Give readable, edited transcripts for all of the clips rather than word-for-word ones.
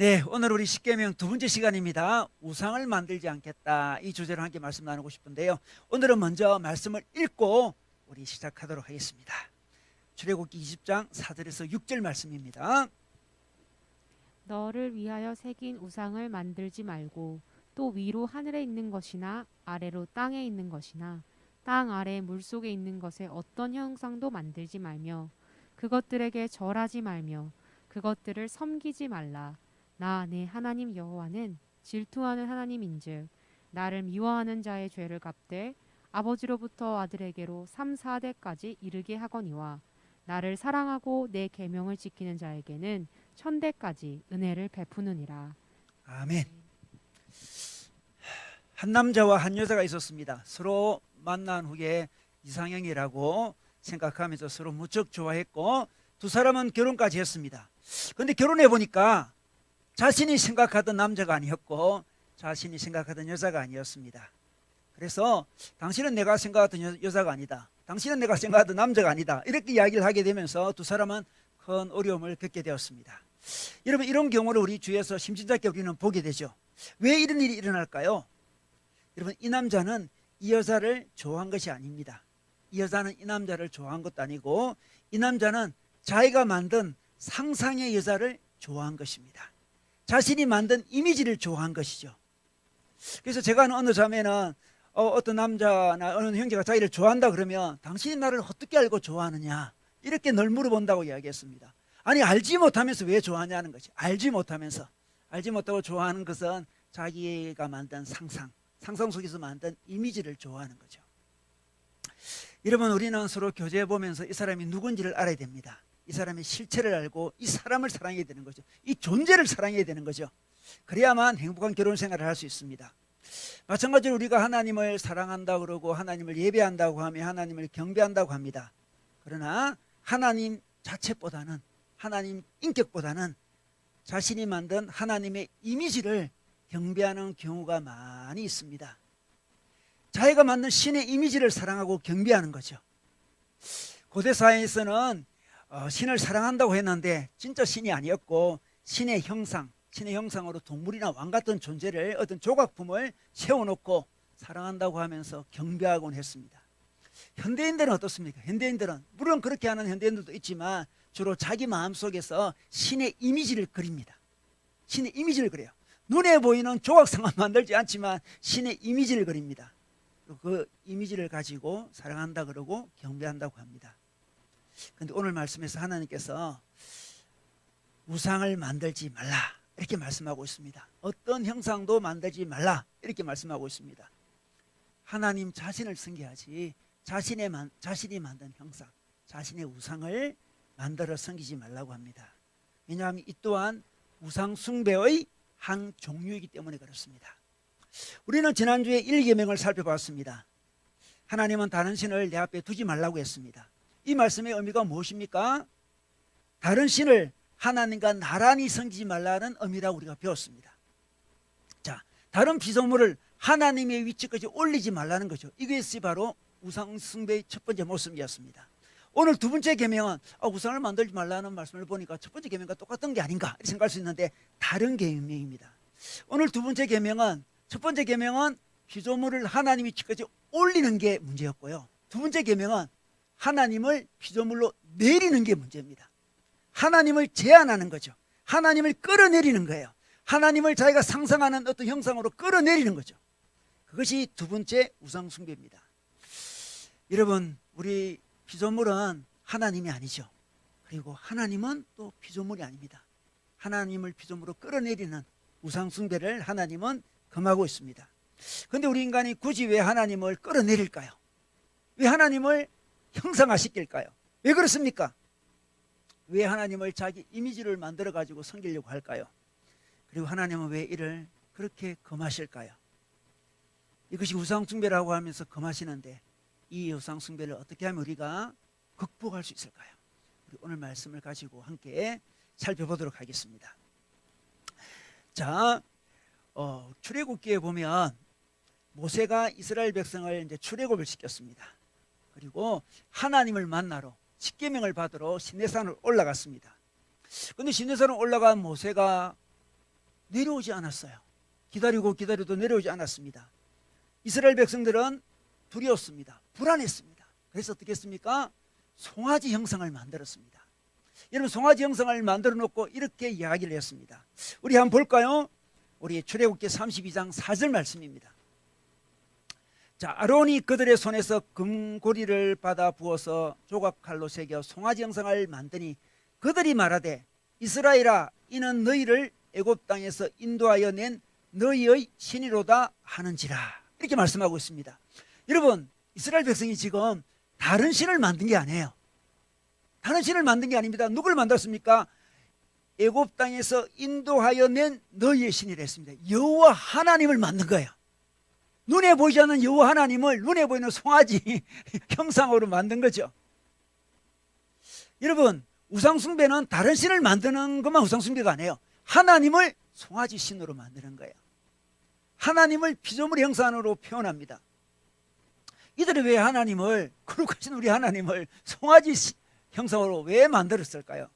네, 오늘 우리 십계명 두 번째 시간입니다. 우상을 만들지 않겠다, 이 주제로 함께 말씀 나누고 싶은데요. 오늘은 먼저 말씀을 읽고 우리 시작하도록 하겠습니다. 출애굽기 20장 4절에서 6절 말씀입니다. 너를 위하여 새긴 우상을 만들지 말고 또 위로 하늘에 있는 것이나 아래로 땅에 있는 것이나 땅 아래 물속에 있는 것의 어떤 형상도 만들지 말며 그것들에게 절하지 말며 그것들을 섬기지 말라. 나 내 하나님 여호와는 질투하는 하나님인즉 나를 미워하는 자의 죄를 갚되 아버지로부터 아들에게로 3, 4대까지 이르게 하거니와 나를 사랑하고 내 계명을 지키는 자에게는 천대까지 은혜를 베푸느니라. 아멘. 한 남자와 한 여자가 있었습니다. 서로 만난 후에 이상형이라고 생각하면서 서로 무척 좋아했고 두 사람은 결혼까지 했습니다. 그런데 결혼해 보니까 자신이 생각하던 남자가 아니었고 자신이 생각하던 여자가 아니었습니다. 그래서 당신은 내가 생각하던 여자가 아니다, 당신은 내가 생각하던 남자가 아니다, 이렇게 이야기를 하게 되면서 두 사람은 큰 어려움을 겪게 되었습니다. 여러분, 이런 경우를 우리 주위에서 심진찮게 우리는 보게 되죠. 왜 이런 일이 일어날까요? 여러분, 이 남자는 이 여자를 좋아한 것이 아닙니다. 이 여자는 이 남자를 좋아한 것도 아니고 이 남자는 자기가 만든 상상의 여자를 좋아한 것입니다. 자신이 만든 이미지를 좋아한 것이죠. 그래서 제가 아는 어느 자매는 어떤 남자나 어느 형제가 자기를 좋아한다 그러면 당신이 나를 어떻게 알고 좋아하느냐, 이렇게 늘 물어본다고 이야기했습니다. 아니, 알지 못하면서 왜 좋아하냐는 거지. 알지 못하고 좋아하는 것은 자기가 만든 상상 속에서 만든 이미지를 좋아하는 거죠. 여러분, 우리는 서로 교제해 보면서 이 사람이 누군지를 알아야 됩니다. 이 사람의 실체를 알고 이 사람을 사랑해야 되는 거죠. 이 존재를 사랑해야 되는 거죠. 그래야만 행복한 결혼 생활을 할 수 있습니다. 마찬가지로 우리가 하나님을 사랑한다고 그러고 하나님을 예배한다고 하며 하나님을 경배한다고 합니다. 그러나 하나님 자체보다는, 하나님 인격보다는 자신이 만든 하나님의 이미지를 경배하는 경우가 많이 있습니다. 자기가 만든 신의 이미지를 사랑하고 경배하는 거죠. 고대 사회에서는 신을 사랑한다고 했는데 진짜 신이 아니었고 신의 형상으로 동물이나 왕 같은 존재를, 어떤 조각품을 세워놓고 사랑한다고 하면서 경배하곤 했습니다. 현대인들은 어떻습니까? 현대인들은 물론 그렇게 하는 현대인들도 있지만 주로 자기 마음속에서 신의 이미지를 그립니다. 신의 이미지를 그려요. 눈에 보이는 조각상은 만들지 않지만 신의 이미지를 그립니다. 그 이미지를 가지고 사랑한다 그러고 경배한다고 합니다. 그런데 오늘 말씀에서 하나님께서 우상을 만들지 말라, 이렇게 말씀하고 있습니다. 어떤 형상도 만들지 말라, 이렇게 말씀하고 있습니다. 하나님 자신을 섬겨야지 자신이 만든 형상, 자신의 우상을 만들어 섬기지 말라고 합니다. 왜냐하면 이 또한 우상 숭배의 한 종류이기 때문에 그렇습니다. 우리는 지난주에 1계명을 살펴봤습니다. 하나님은 다른 신을 내 앞에 두지 말라고 했습니다. 이 말씀의 의미가 무엇입니까? 다른 신을 하나님과 나란히 섬기지 말라는 의미라고 우리가 배웠습니다. 자, 다른 피조물을 하나님의 위치까지 올리지 말라는 거죠. 이것이 바로 우상 숭배의 첫 번째 모습이었습니다. 오늘 두 번째 계명은 우상을 만들지 말라는 말씀을 보니까 첫 번째 계명과 똑같은 게 아닌가 생각할 수 있는데 다른 계명입니다. 오늘 두 번째 계명은, 첫 번째 계명은 피조물을 하나님 위치까지 올리는 게 문제였고요, 두 번째 계명은 하나님을 피조물로 내리는 게 문제입니다. 하나님을 제한하는 거죠. 하나님을 끌어내리는 거예요. 하나님을 자기가 상상하는 어떤 형상으로 끌어내리는 거죠. 그것이 두 번째 우상 숭배입니다. 여러분, 우리 피조물은 하나님이 아니죠. 그리고 하나님은 또 피조물이 아닙니다. 하나님을 피조물로 끌어내리는 우상 숭배를 하나님은 금하고 있습니다. 그런데 우리 인간이 굳이 왜 하나님을 끌어내릴까요? 왜 하나님을 형상화시킬까요? 왜 그렇습니까? 왜 하나님을 자기 이미지를 만들어 가지고 섬기려고 할까요? 그리고 하나님은 왜 이를 그렇게 금하실까요? 이것이 우상 숭배라고 하면서 금하시는데 이 우상 숭배를 어떻게 하면 우리가 극복할 수 있을까요? 우리 오늘 말씀을 가지고 함께 살펴보도록 하겠습니다. 자, 출애굽기에 보면 모세가 이스라엘 백성을 이제 출애굽을 시켰습니다. 그리고 하나님을 만나러 십계명을 받으러 시내산을 올라갔습니다. 그런데 시내산을 올라간 모세가 내려오지 않았어요. 기다리고 기다려도 내려오지 않았습니다. 이스라엘 백성들은 두려웠습니다. 불안했습니다. 그래서 어떻게 했습니까? 송아지 형상을 만들었습니다. 여러분, 송아지 형상을 만들어 놓고 이렇게 이야기를 했습니다. 우리 한번 볼까요? 우리 출애굽기 32장 4절 말씀입니다. 자, 아론이 그들의 손에서 금고리를 받아 부어서 조각칼로 새겨 송아지 형상을 만드니 그들이 말하되 이스라엘아, 이는 너희를 애굽 땅에서 인도하여 낸 너희의 신이로다 하는지라. 이렇게 말씀하고 있습니다. 여러분, 이스라엘 백성이 지금 다른 신을 만든 게 아니에요. 다른 신을 만든 게 아닙니다. 누굴 만들었습니까? 애굽 땅에서 인도하여 낸 너희의 신이라 했습니다. 여호와 하나님을 만든 거예요. 눈에 보이지 않는 여호와 하나님을 눈에 보이는 송아지 형상으로 만든 거죠. 여러분, 우상숭배는 다른 신을 만드는 것만 우상숭배가 아니에요. 하나님을 송아지 신으로 만드는 거예요. 하나님을 피조물의 형상으로 표현합니다. 이들이 왜 하나님을, 거룩하신 우리 하나님을 송아지 형상으로 왜 만들었을까요?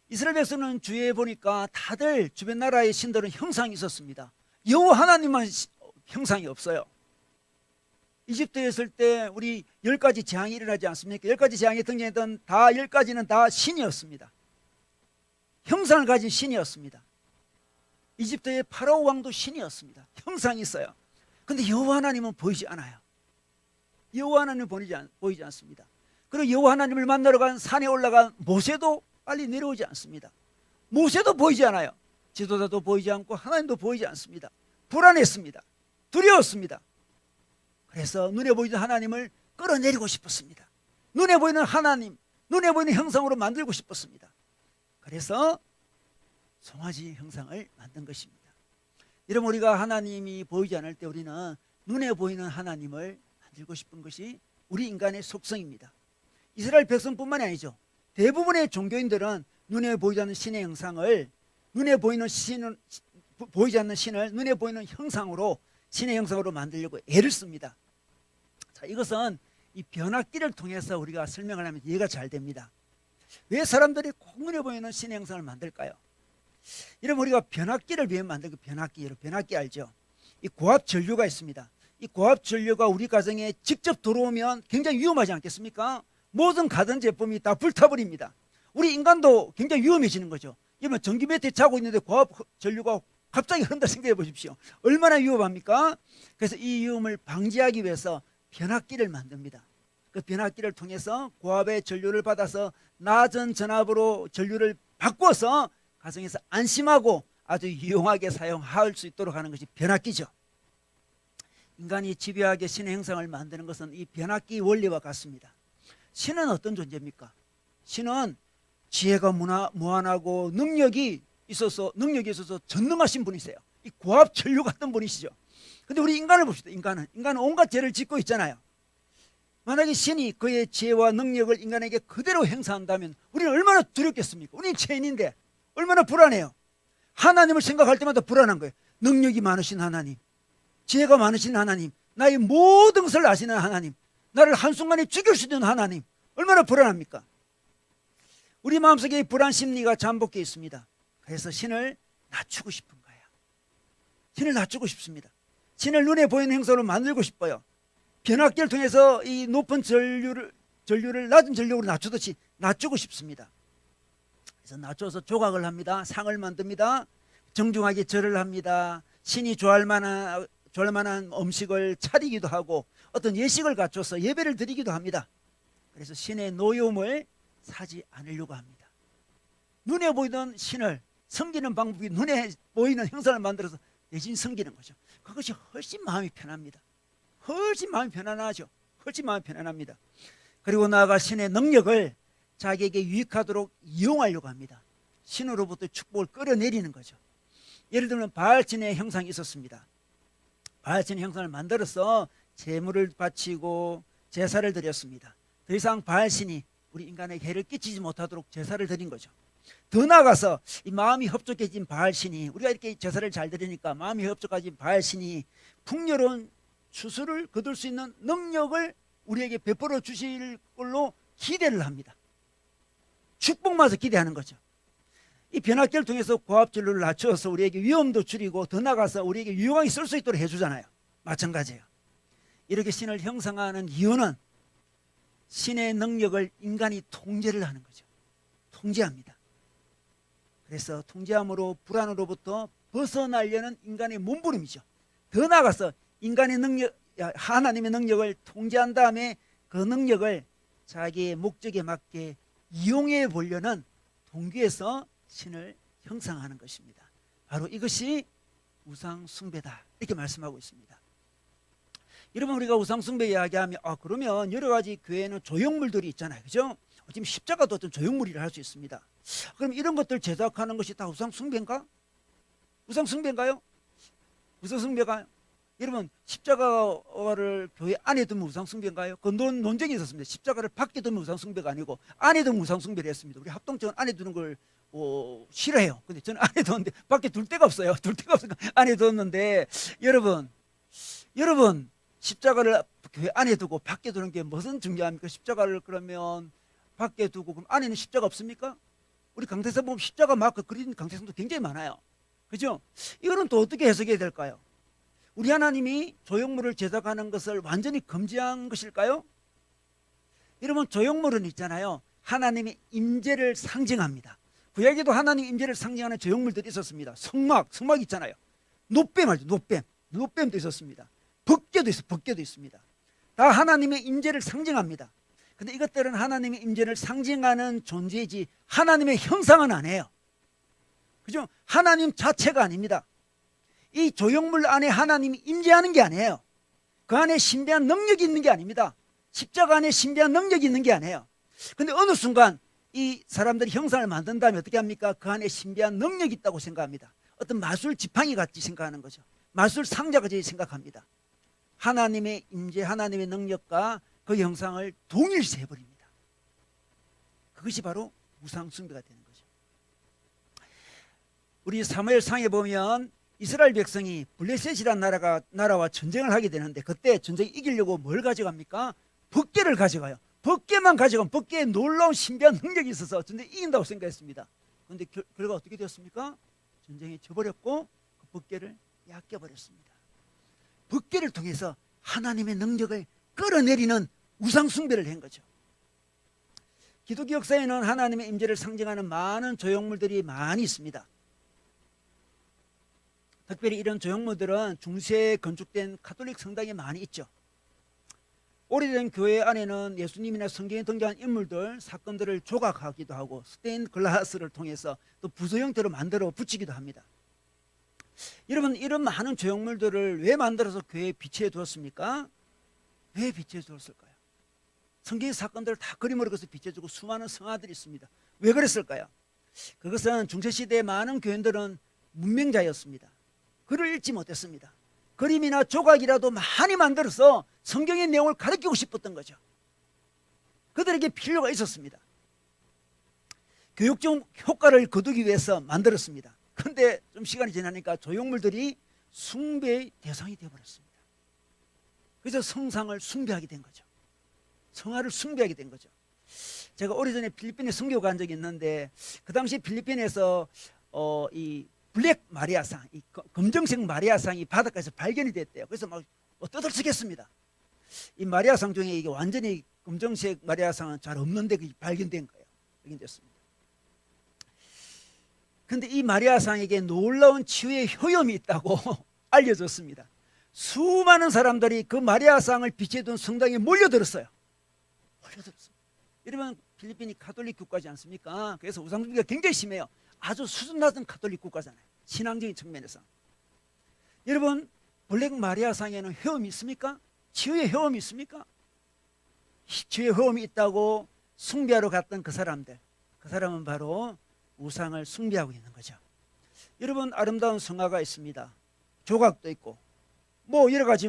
이스라엘 백성은 주위에 보니까 다들 주변 나라의 신들은 형상이 있었습니다. 여호와 하나님만 형상이 없어요. 이집트에 있을 때 우리 10가지 재앙이 일어나지 않습니까? 10가지 재앙에 등장했던 10가지는 다 신이었습니다. 형상을 가진 신이었습니다. 이집트의 파라오 왕도 신이었습니다. 형상이 있어요. 그런데 여호와 하나님은 보이지 않아요. 여호와 하나님은 보이지 않습니다. 그리고 여호와 하나님을 만나러 간 산에 올라간 모세도 빨리 내려오지 않습니다. 모세도 보이지 않아요. 지도자도 보이지 않고 하나님도 보이지 않습니다. 불안했습니다. 두려웠습니다. 그래서 눈에 보이는 하나님을 끌어내리고 싶었습니다. 눈에 보이는 하나님, 눈에 보이는 형상으로 만들고 싶었습니다. 그래서 송아지 형상을 만든 것입니다. 여러분, 우리가 하나님이 보이지 않을 때 우리는 눈에 보이는 하나님을 만들고 싶은 것이 우리 인간의 속성입니다. 이스라엘 백성뿐만이 아니죠. 대부분의 종교인들은 눈에 보이지 않는 신의 형상을, 눈에 보이는 신은 보이지 않는 신을 눈에 보이는 형상으로, 신의 형상으로 만들려고 애를 씁니다. 자, 이것은 이 변화기를 통해서 우리가 설명을 하면 이해가 잘 됩니다. 왜 사람들이 꼭 눈에 보이는 신의 형상을 만들까요? 여러분, 우리가 변화기를 왜 만들고, 변화기 알죠? 이 고압 전류가 있습니다. 이 고압 전류가 우리 가정에 직접 들어오면 굉장히 위험하지 않겠습니까? 모든 가전제품이 다 불타버립니다. 우리 인간도 굉장히 위험해지는 거죠. 여러분, 전기 매트에 자고 있는데 고압 전류가 갑자기 흐른다 생각해 보십시오. 얼마나 위험합니까? 그래서 이 위험을 방지하기 위해서 변압기를 만듭니다. 그 변압기를 통해서 고압의 전류를 받아서 낮은 전압으로 전류를 바꿔서 가정에서 안심하고 아주 유용하게 사용할 수 있도록 하는 것이 변압기죠. 인간이 집요하게 신의 형상을 만드는 것은 이 변압기 원리와 같습니다. 신은 어떤 존재입니까? 신은 지혜가 무한하고 능력이 있어서 전능하신 분이세요. 이 고압 전류 같은 분이시죠. 근데 우리 인간을 봅시다. 인간은 온갖 죄를 짓고 있잖아요. 만약에 신이 그의 지혜와 능력을 인간에게 그대로 행사한다면 우리는 얼마나 두렵겠습니까? 우리는 죄인인데 얼마나 불안해요. 하나님을 생각할 때마다 불안한 거예요. 능력이 많으신 하나님, 지혜가 많으신 하나님, 나의 모든 것을 아시는 하나님, 나를 한순간에 죽일 수 있는 하나님, 얼마나 불안합니까? 우리 마음속에 불안 심리가 잠복해 있습니다. 그래서 신을 낮추고 싶은 거예요. 신을 낮추고 싶습니다. 신을 눈에 보이는 형상으로 만들고 싶어요. 변압기를 통해서 이 높은 전류를 낮은 전류로 낮추듯이 낮추고 싶습니다. 그래서 낮춰서 조각을 합니다. 상을 만듭니다. 정중하게 절을 합니다. 신이 좋아할 만한 음식을 차리기도 하고 어떤 예식을 갖춰서 예배를 드리기도 합니다. 그래서 신의 노여움을 사지 않으려고 합니다. 눈에 보이던 신을 섬기는 방법이 눈에 보이는 형상을 만들어서 대신 섬기는 거죠. 그것이 훨씬 마음이 편합니다. 훨씬 마음이 편안하죠. 훨씬 마음이 편안합니다. 그리고 나아가 신의 능력을 자기에게 유익하도록 이용하려고 합니다. 신으로부터 축복을 끌어내리는 거죠. 예를 들면 바알신의 형상이 있었습니다. 바알신의 형상을 만들어서 제물을 바치고 제사를 드렸습니다. 더 이상 바알신이 우리 인간에게 해를 끼치지 못하도록 제사를 드린 거죠. 더 나아가서 이 마음이 협족해진 바알신이, 우리가 이렇게 제사를 잘 드리니까 마음이 협족해진 바알신이 풍요로운 추수를 거둘 수 있는 능력을 우리에게 베풀어 주실 걸로 기대를 합니다. 축복마저 기대하는 거죠. 이 변압기를 통해서 고압진로를 낮춰서 우리에게 위험도 줄이고 더 나아가서 우리에게 유용하게 쓸 수 있도록 해주잖아요. 마찬가지예요. 이렇게 신을 형상하는 이유는 신의 능력을 인간이 통제를 하는 거죠. 통제합니다. 그래서 통제함으로 불안으로부터 벗어나려는 인간의 몸부림이죠. 더 나아가서 인간의 능력, 하나님의 능력을 통제한 다음에 그 능력을 자기의 목적에 맞게 이용해 보려는 동기에서 신을 형상하는 것입니다. 바로 이것이 우상 숭배다, 이렇게 말씀하고 있습니다. 여러분, 우리가 우상 숭배 이야기하면 그러면 여러 가지 교회에는 조형물들이 있잖아요, 그죠? 지금 십자가도 어떤 조형물이라 할 수 있습니다. 그럼 이런 것들 제작하는 것이 다 우상 숭배인가? 우상 숭배인가요? 우상 숭배가 여러분, 십자가를 교회 안에 두면 우상 숭배인가요? 그 논쟁이 있었습니다. 십자가를 밖에 두면 우상 숭배가 아니고 안에 두면 우상 숭배를 했습니다. 우리 합동적은 안에 두는 걸 싫어해요. 근데 저는 안에 뒀는데 밖에 둘 데가 없어요. 둘 데가 없으니까 안에 뒀는데, 여러분 십자가를 교회 안에 두고 밖에 두는 게 무슨 중요합니까? 십자가를 그러면 밖에 두고 그럼 안에는 십자가 없습니까? 우리 강태상 보면 십자가 마크 그린 강태상도 굉장히 많아요. 그죠? 이거는 또 어떻게 해석해야 될까요? 우리 하나님이 조형물을 제작하는 것을 완전히 금지한 것일까요? 여러분, 조형물은 있잖아요, 하나님의 임재를 상징합니다. 구약에도 하나님 임재를 상징하는 조형물들이 있었습니다. 성막 있잖아요. 노뱀 알죠? 노뱀도 있었습니다. 법궤도 있습니다. 다 하나님의 임재를 상징합니다. 근데 이것들은 하나님의 임재를 상징하는 존재이지 하나님의 형상은 아니에요. 그죠? 하나님 자체가 아닙니다. 이 조형물 안에 하나님이 임재하는 게 아니에요. 그 안에 신비한 능력이 있는 게 아닙니다. 십자가 안에 신비한 능력이 있는 게 아니에요. 근데 어느 순간 이 사람들이 형상을 만든 다음에 어떻게 합니까? 그 안에 신비한 능력이 있다고 생각합니다. 어떤 마술 지팡이 같이 생각하는 거죠. 마술 상자 같이 생각합니다. 하나님의 임재, 하나님의 능력과 그 형상을 동일시해 버립니다. 그것이 바로 우상 숭배가 되는 거죠. 우리 사무엘상에 보면 이스라엘 백성이 블레셋이라는 나라와 전쟁을 하게 되는데, 그때 전쟁 이기려고 뭘 가져갑니까? 법궤를 가져가요. 법궤만 가져가면 법궤에 놀라운 신비한 능력이 있어서 전쟁 이긴다고 생각했습니다. 그런데 결과 어떻게 되었습니까? 전쟁에 져버렸고 그 법궤를 약겨버렸습니다. 법궤를 통해서 하나님의 능력을 끌어내리는 우상 숭배를 한 거죠. 기독교 역사에는 하나님의 임재를 상징하는 많은 조형물들이 많이 있습니다. 특별히 이런 조형물들은 중세에 건축된 가톨릭 성당에 많이 있죠. 오래된 교회 안에는 예수님이나 성경에 등장한 인물들, 사건들을 조각하기도 하고 스테인 글라스를 통해서 또 부서 형태로 만들어 붙이기도 합니다. 여러분, 이런 많은 조형물들을 왜 만들어서 교회에 비치해 두었습니까? 왜 비치해 두었을까요? 성경의 사건들을 다 그림으로 그려서 비춰주고 수많은 성화들이 있습니다. 왜 그랬을까요? 그것은 중세시대의 많은 교인들은 문맹자였습니다. 글을 읽지 못했습니다. 그림이나 조각이라도 많이 만들어서 성경의 내용을 가르치고 싶었던 거죠. 그들에게 필요가 있었습니다. 교육적 효과를 거두기 위해서 만들었습니다. 그런데 좀 시간이 지나니까 조형물들이 숭배의 대상이 되어버렸습니다. 그래서 성상을 숭배하게 된 거죠. 성화를 숭배하게 된 거죠. 제가 오래전에 필리핀에 선교 간 적이 있는데, 그 당시 필리핀에서 이 블랙 마리아상, 이 검정색 마리아상이 바닷가에서 발견이 됐대요. 그래서 막 떠들썩했습니다. 이 마리아상 중에 이게 완전히 검정색 마리아상은 잘 없는데 그게 발견된 거예요. 발견됐습니다. 근데 이 마리아상에게 놀라운 치유의 효염이 있다고 알려졌습니다. 수많은 사람들이 그 마리아상을 비춰둔 성당에 몰려들었어요. 여러분, 필리핀이 가톨릭 국가지 않습니까? 그래서 우상숭배가 굉장히 심해요. 아주 수준 낮은 가톨릭 국가잖아요. 신앙적인 측면에서. 여러분, 블랙 마리아상에는 효험이 있습니까? 치유의 효험이 있습니까? 치유의 효험이 있다고 숭배하러 갔던 그 사람들, 그 사람은 바로 우상을 숭배하고 있는 거죠. 여러분, 아름다운 성화가 있습니다. 조각도 있고 여러 가지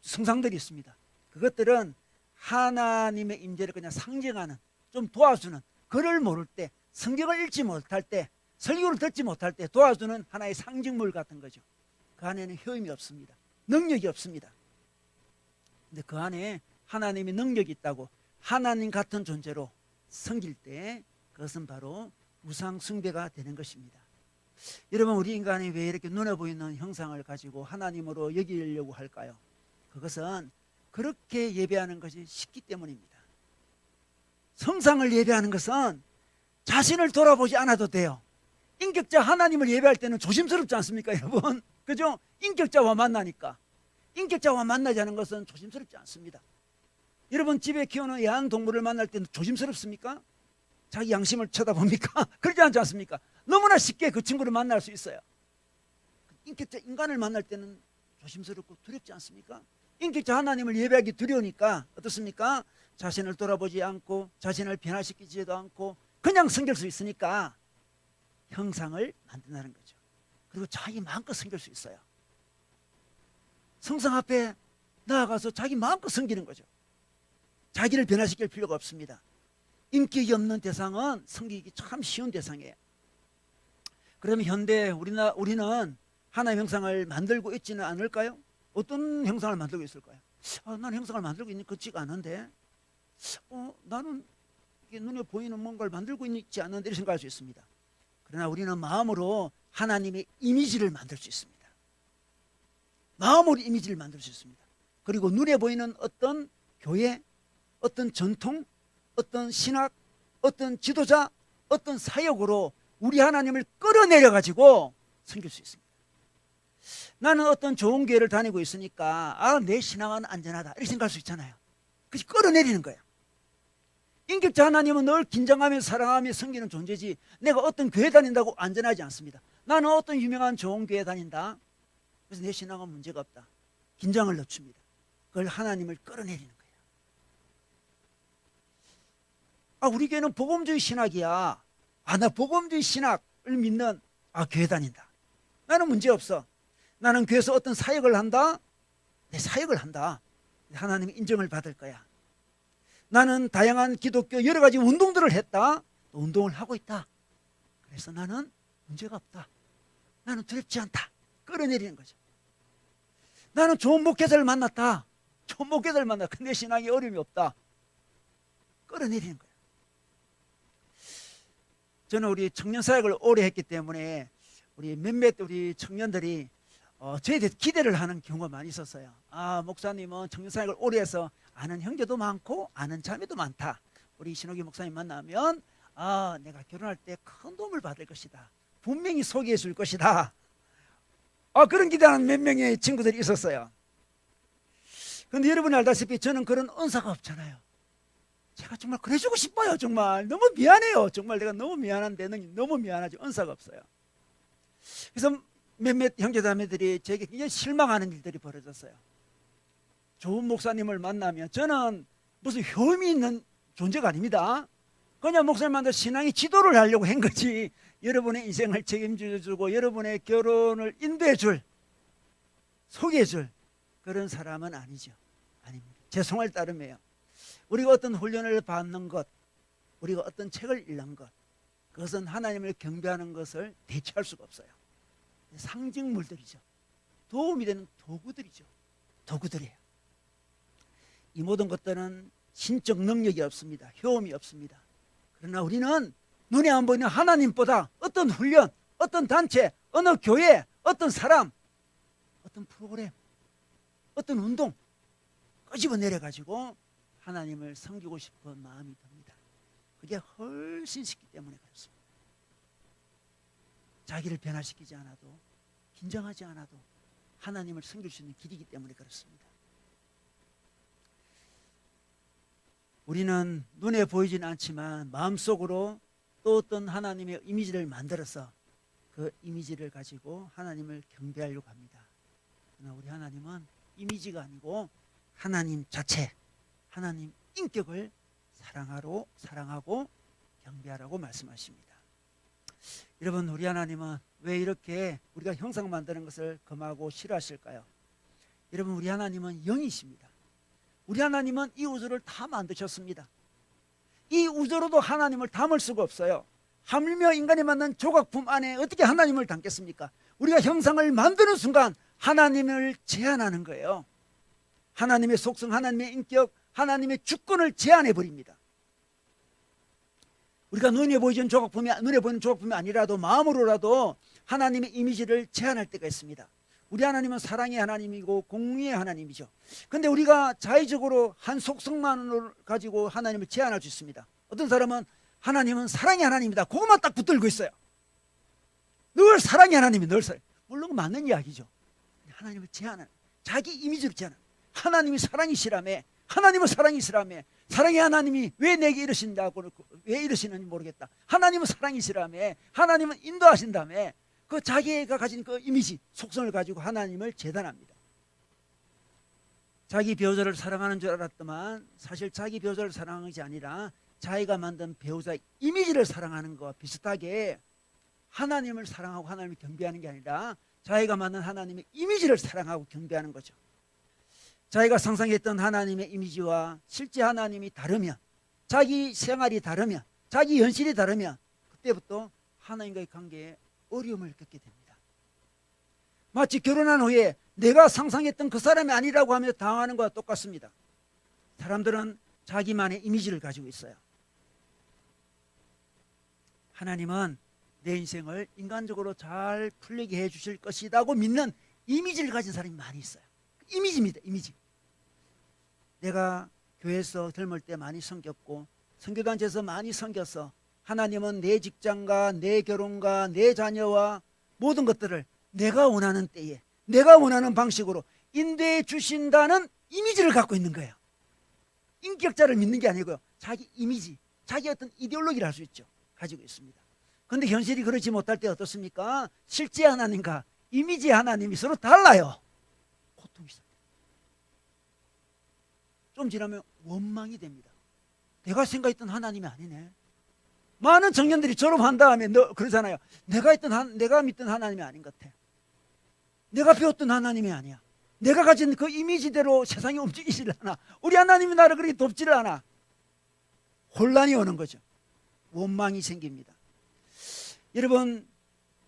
성상들이 있습니다. 그것들은 하나님의 임재를 그냥 상징하는, 좀 도와주는, 글을 모를 때, 성경을 읽지 못할 때, 설교를 듣지 못할 때 도와주는 하나의 상징물 같은 거죠. 그 안에는 효임이 없습니다. 능력이 없습니다. 근데 그 안에 하나님의 능력이 있다고 하나님 같은 존재로 섬길 때 그것은 바로 우상 숭배가 되는 것입니다. 여러분, 우리 인간이 왜 이렇게 눈에 보이는 형상을 가지고 하나님으로 여기려고 할까요? 그것은 그렇게 예배하는 것이 쉽기 때문입니다. 성상을 예배하는 것은 자신을 돌아보지 않아도 돼요. 인격자 하나님을 예배할 때는 조심스럽지 않습니까, 여러분? 그죠? 인격자와 만나니까. 인격자와 만나지 않은 것은 조심스럽지 않습니다. 여러분, 집에 키우는 애완동물을 만날 때는 조심스럽습니까? 자기 양심을 쳐다봅니까? 그러지 않지 않습니까? 너무나 쉽게 그 친구를 만날 수 있어요. 인격자 인간을 만날 때는 조심스럽고 두렵지 않습니까? 인격자 하나님을 예배하기 두려우니까 어떻습니까? 자신을 돌아보지 않고 자신을 변화시키지도 않고 그냥 섬길 수 있으니까 형상을 만든다는 거죠. 그리고 자기 마음껏 섬길 수 있어요. 성상 앞에 나아가서 자기 마음껏 섬기는 거죠. 자기를 변화시킬 필요가 없습니다. 인격이 없는 대상은 섬기기 참 쉬운 대상이에요. 그러면 현대 우리는 하나의 형상을 만들고 있지는 않을까요? 어떤 형상을 만들고 있을까요? 난 형상을 만들고 있는 것 같지가 않은데 나는 눈에 보이는 뭔가를 만들고 있지 않는데 이렇게 생각할 수 있습니다. 그러나 우리는 마음으로 하나님의 이미지를 만들 수 있습니다. 마음으로 이미지를 만들 수 있습니다. 그리고 눈에 보이는 어떤 교회, 어떤 전통, 어떤 신학, 어떤 지도자, 어떤 사역으로 우리 하나님을 끌어내려 가지고 섬길 수 있습니다. 나는 어떤 좋은 교회를 다니고 있으니까 내 신앙은 안전하다 이렇게 생각할 수 있잖아요. 그것이 끌어내리는 거예요. 인격자 하나님은 늘 긴장하며 사랑하며 섬기는 존재지 내가 어떤 교회 다닌다고 안전하지 않습니다. 나는 어떤 유명한 좋은 교회 다닌다. 그래서 내 신앙은 문제가 없다. 긴장을 늦춥니다. 그걸 하나님을 끌어내리는 거예요. 우리 교회는 복음주의 신학이야. 나 복음주의 신학을 믿는 교회 다닌다. 나는 문제없어. 나는 교회에서 어떤 사역을 한다. 내 사역을 한다. 하나님의 인정을 받을 거야. 나는 다양한 기독교 여러 가지 운동들을 했다. 또 운동을 하고 있다. 그래서 나는 문제가 없다. 나는 두렵지 않다. 끌어내리는 거죠. 나는 좋은 목회자를 만났다. 좋은 목회자를 만났다. 근데 신앙에 어려움이 없다. 끌어내리는 거예요. 저는 우리 청년 사역을 오래 했기 때문에 우리 몇몇 우리 청년들이 저에 대해 기대를 하는 경우가 많이 있었어요. 목사님은 청년 사역을 오래 해서 아는 형제도 많고 아는 자매도 많다. 우리 신호기 목사님 만나면 내가 결혼할 때 큰 도움을 받을 것이다. 분명히 소개해 줄 것이다. 그런 기대하는 몇 명의 친구들이 있었어요. 그런데 여러분이 알다시피 저는 그런 은사가 없잖아요. 제가 정말 그래주고 싶어요. 정말 너무 미안해요. 정말 내가 너무 미안한데 너무 미안하지 은사가 없어요. 그래서 몇몇 형제자매들이 제게 굉장히 실망하는 일들이 벌어졌어요. 좋은 목사님을 만나면 저는 무슨 효험이 있는 존재가 아닙니다. 그냥 목사님 만나 신앙의 지도를 하려고 한 거지 여러분의 인생을 책임져주고 여러분의 결혼을 인도해줄 소개해줄 그런 사람은 아니죠. 아닙니다. 제 성을 따름이에요. 우리가 어떤 훈련을 받는 것, 우리가 어떤 책을 읽는 것, 그것은 하나님을 경배하는 것을 대체할 수가 없어요. 상징물들이죠. 도움이 되는 도구들이죠. 도구들이에요. 이 모든 것들은 신적 능력이 없습니다. 효험이 없습니다. 그러나 우리는 눈에 안 보이는 하나님보다 어떤 훈련, 어떤 단체, 어느 교회, 어떤 사람, 어떤 프로그램, 어떤 운동 끄집어내려 가지고 하나님을 섬기고 싶은 마음이 듭니다. 그게 훨씬 쉽기 때문에 그렇습니다. 자기를 변화시키지 않아도 긴장하지 않아도 하나님을 섬길 수 있는 길이기 때문에 그렇습니다. 우리는 눈에 보이지는 않지만 마음속으로 또 어떤 하나님의 이미지를 만들어서 그 이미지를 가지고 하나님을 경배하려고 합니다. 그러나 우리 하나님은 이미지가 아니고 하나님 자체, 하나님 인격을 사랑하고 경배하라고 말씀하십니다. 여러분, 우리 하나님은 왜 이렇게 우리가 형상 만드는 것을 금하고 싫어하실까요? 여러분, 우리 하나님은 영이십니다. 우리 하나님은 이 우주를 다 만드셨습니다. 이 우주로도 하나님을 담을 수가 없어요. 하물며 인간이 만든 조각품 안에 어떻게 하나님을 담겠습니까? 우리가 형상을 만드는 순간 하나님을 제한하는 거예요. 하나님의 속성, 하나님의 인격, 하나님의 주권을 제한해 버립니다. 우리가 눈에 보이는 조각품이 아니라도 마음으로라도 하나님의 이미지를 제안할 때가 있습니다. 우리 하나님은 사랑의 하나님이고 공의의 하나님이죠. 그런데 우리가 자의적으로 한 속성만을 가지고 하나님을 제안할 수 있습니다. 어떤 사람은 하나님은 사랑의 하나님이다, 그것만 딱 붙들고 있어요. 늘 사랑의 하나님이 늘 사랑. 물론 맞는 이야기죠. 하나님을 제안하는, 자기 이미지로 제안하는. 하나님이 사랑이시라며, 하나님은 사랑이시라며, 사랑의 하나님이 왜 내게 이러신다고, 왜 이러시는지 모르겠다. 하나님은 사랑이시라며, 하나님은 인도하신다며, 그 자기가 가진 그 이미지, 속성을 가지고 하나님을 재단합니다. 자기 배우자를 사랑하는 줄 알았더만 사실 자기 배우자를 사랑하는 것이 아니라 자기가 만든 배우자의 이미지를 사랑하는 것과 비슷하게 하나님을 사랑하고 하나님을 경배하는 게 아니라 자기가 만든 하나님의 이미지를 사랑하고 경배하는 거죠. 자기가 상상했던 하나님의 이미지와 실제 하나님이 다르면, 자기 생활이 다르면, 자기 현실이 다르면 그때부터 하나님과의 관계에 어려움을 겪게 됩니다. 마치 결혼한 후에 내가 상상했던 그 사람이 아니라고 하며 당하는 것과 똑같습니다. 사람들은 자기만의 이미지를 가지고 있어요. 하나님은 내 인생을 인간적으로 잘 풀리게 해주실 것이라고 믿는 이미지를 가진 사람이 많이 있어요. 이미지입니다. 이미지. 내가 교회에서 젊을 때 많이 섬겼고 선교단체에서 많이 섬겨서 하나님은 내 직장과 내 결혼과 내 자녀와 모든 것들을 내가 원하는 때에 내가 원하는 방식으로 인도해 주신다는 이미지를 갖고 있는 거예요. 인격자를 믿는 게 아니고요. 자기 이미지, 자기 어떤 이데올로기를 할 수 있죠. 가지고 있습니다. 그런데 현실이 그렇지 못할 때 어떻습니까? 실제 하나님과 이미지 하나님이 서로 달라요. 고통이 시작돼요. 좀 지나면 원망이 됩니다. 내가 생각했던 하나님이 아니네. 많은 청년들이 졸업한 다음에 그러잖아요. 내가 믿던 하나님이 아닌 것 같아. 내가 배웠던 하나님이 아니야. 내가 가진 그 이미지대로 세상이 움직이질 않아. 우리 하나님이 나를 그렇게 돕지를 않아. 혼란이 오는 거죠. 원망이 생깁니다. 여러분,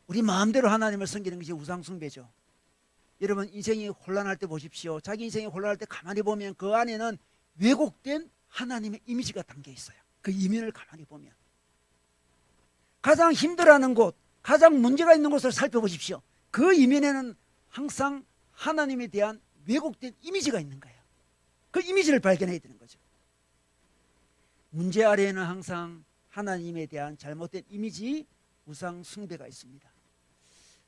우리 마음대로 하나님을 섬기는 것이 우상숭배죠. 여러분, 인생이 혼란할 때 보십시오. 자기 인생이 혼란할 때 가만히 보면 그 안에는 왜곡된 하나님의 이미지가 담겨 있어요. 그 이면을 가만히 보면 가장 힘들어하는 곳, 가장 문제가 있는 곳을 살펴보십시오. 그 이면에는 항상 하나님에 대한 왜곡된 이미지가 있는 거예요. 그 이미지를 발견해야 되는 거죠. 문제 아래에는 항상 하나님에 대한 잘못된 이미지, 우상 숭배가 있습니다.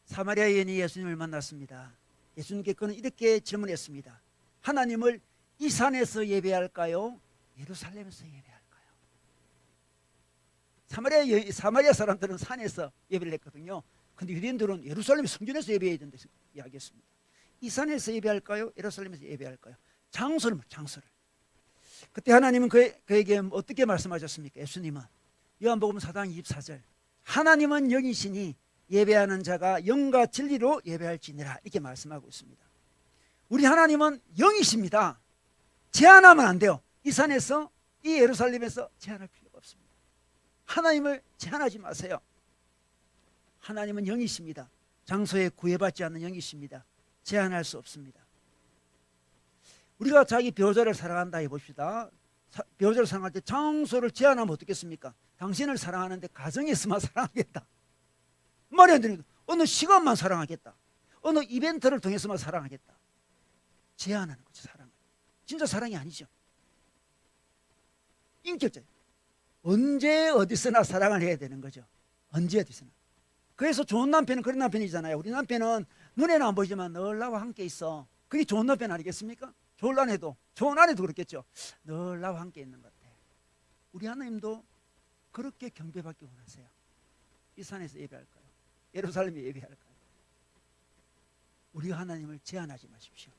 사마리아 여인이 예수님을 만났습니다. 예수님께 그는 이렇게 질문했습니다. 하나님을 이 산에서 예배할까요? 예루살렘에서 예배할까요? 사마리아 사람들은 산에서 예배를 했거든요. 근데 유대인들은 예루살렘 성전에서 예배해야 된다고 이야기했습니다. 이 산에서 예배할까요? 예루살렘에서 예배할까요? 장소를. 그때 하나님은 그에게 어떻게 말씀하셨습니까? 예수님은 요한복음 4장 24절 하나님은 영이시니 예배하는 자가 영과 진리로 예배할지니라 이렇게 말씀하고 있습니다. 우리 하나님은 영이십니다. 제한하면 안 돼요. 이 산에서 이 예루살렘에서 제한할 필요가 없습니다. 하나님을 제한하지 마세요. 하나님은 영이십니다. 장소에 구애받지 않는 영이십니다. 제한할 수 없습니다. 우리가 자기 배우자를 사랑한다 해봅시다. 배우자를 사랑할 때 장소를 제한하면 어떻겠습니까? 당신을 사랑하는데 가정에서만 사랑하겠다. 말이 안 되는 거예요. 어느 시간만 사랑하겠다. 어느 이벤트를 통해서만 사랑하겠다. 제한하는 거죠. 사랑을. 진짜 사랑이 아니죠. 인격적이에요. 언제 어디서나 사랑을 해야 되는 거죠. 언제 어디서나. 그래서 좋은 남편은 그런 남편이잖아요. 우리 남편은 눈에는 안 보이지만 늘 나와 함께 있어. 그게 좋은 남편 아니겠습니까? 좋은 아내도 그렇겠죠. 늘 나와 함께 있는 것 같아. 우리 하나님도 그렇게 경배받기 원하세요. 이 산에서 예배할까요? 예루살렘에 예배할까요? 우리 하나님을 제한하지 마십시오.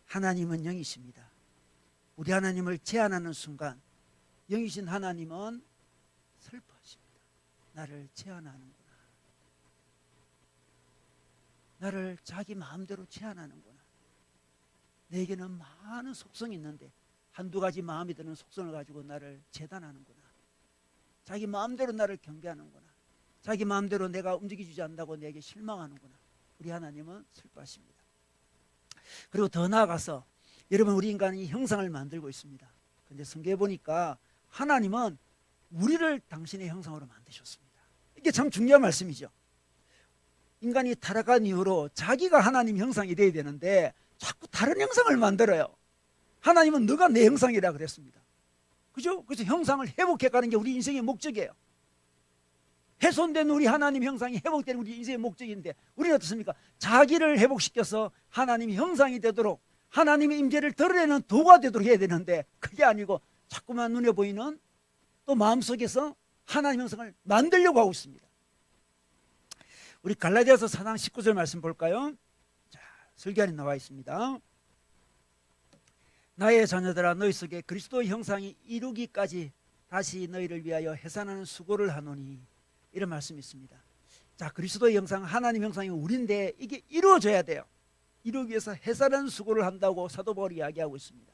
하나님은 영이십니다. 우리 하나님을 제한하는 순간 영이신 하나님은 슬퍼하십니다. 나를 제한하는구나. 나를 자기 마음대로 제한하는구나. 내게는 많은 속성이 있는데 한두 가지 마음에 드는 속성을 가지고 나를 재단하는구나. 자기 마음대로 나를 경배하는구나. 자기 마음대로 내가 움직여주지 않는다고 내게 실망하는구나. 우리 하나님은 슬퍼하십니다. 그리고 더 나아가서 여러분, 우리 인간이 형상을 만들고 있습니다. 그런데 성경에 보니까 하나님은 우리를 당신의 형상으로 만드셨습니다. 이게 참 중요한 말씀이죠. 인간이 타락한 이후로 자기가 하나님 형상이 돼야 되는데 자꾸 다른 형상을 만들어요. 하나님은 너가 내 형상이라 그랬습니다. 그죠? 그래서 형상을 회복해가는 게 우리 인생의 목적이에요. 훼손된 우리 하나님 형상이 회복되는 우리 인생의 목적인데 우리는 어떻습니까? 자기를 회복시켜서 하나님 형상이 되도록 하나님의 임재를 드러내는 도구가 되도록 해야 되는데 그게 아니고 자꾸만 눈에 보이는 또 마음속에서 하나님 형상을 만들려고 하고 있습니다. 우리 갈라디아서 4장 19절 말씀 볼까요? 자, 설교안에 나와 있습니다. 나의 자녀들아 너희 속에 그리스도의 형상이 이루기까지 다시 너희를 위하여 해산하는 수고를 하노니 이런 말씀이 있습니다. 자, 그리스도의 형상 하나님 형상이 우리인데 이게 이루어져야 돼요. 이루기 위해서 해산하는 수고를 한다고 사도 바울이 이야기하고 있습니다.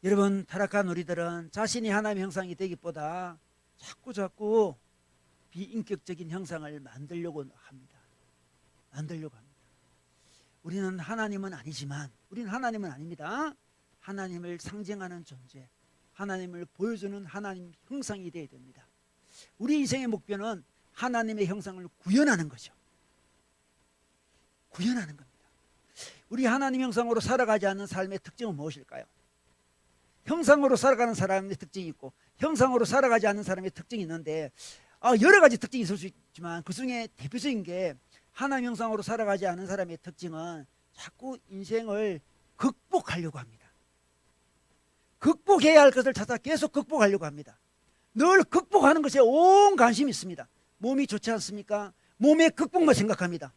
여러분 타락한 우리들은 자신이 하나님의 형상이 되기보다 자꾸 비인격적인 형상을 만들려고 합니다. 우리는 하나님은 아니지만 우리는 하나님은 아닙니다. 하나님을 상징하는 존재, 하나님을 보여주는 하나님 형상이 되어야 됩니다. 우리 인생의 목표는 하나님의 형상을 구현하는 거죠. 구현하는 겁니다. 우리 하나님 형상으로 살아가지 않는 삶의 특징은 무엇일까요? 형상으로 살아가는 사람의 특징이 있고 형상으로 살아가지 않는 사람의 특징이 있는데 여러 가지 특징이 있을 수 있지만 그 중에 대표적인 게 하나님 형상으로 살아가지 않은 사람의 특징은 자꾸 인생을 극복하려고 합니다. 극복해야 할 것을 찾아 계속 극복하려고 합니다. 늘 극복하는 것에 온 관심이 있습니다. 몸이 좋지 않습니까? 몸의 극복만 생각합니다.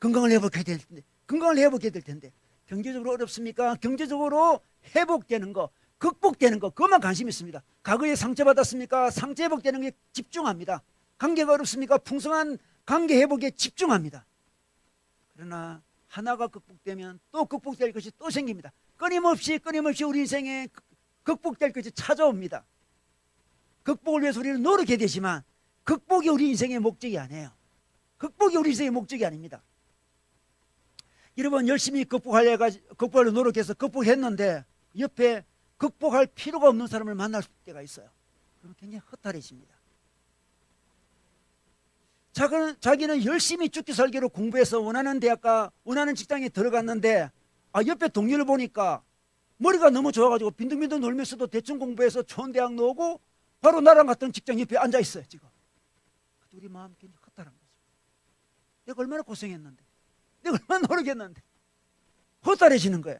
건강을 회복해야 될 텐데, 건강을 회복해야 될 텐데 경제적으로 어렵습니까? 경제적으로 회복되는 거, 극복되는 거 그것만 관심이 있습니다. 과거에 상처받았습니까? 상처 회복되는 게 집중합니다. 관계가 어렵습니까? 풍성한 관계 회복에 집중합니다. 그러나 하나가 극복되면 또 극복될 것이 또 생깁니다. 끊임없이 우리 인생에 극복될 것이 찾아옵니다. 극복을 위해서 우리는 노력해야 되지만 극복이 우리 인생의 목적이 아니에요. 극복이 우리 인생의 목적이 아닙니다. 여러분 열심히 극복하려 노력해서 극복했는데 옆에 극복할 필요가 없는 사람을 만날 때가 있어요. 그럼 굉장히 허탈해집니다. 자기는 열심히 죽기 살기로 공부해서 원하는 대학과 원하는 직장에 들어갔는데 옆에 동료를 보니까 머리가 너무 좋아가지고 빈둥빈둥 놀면서도 대충 공부해서 좋은 대학 나오고 바로 나랑 같은 직장 옆에 앉아있어요. 지금 우리 마음이 굉장히 허탈한 거죠. 내가 얼마나 고생했는데, 내가 얼마나 노력했는데 허탈해지는 거예요.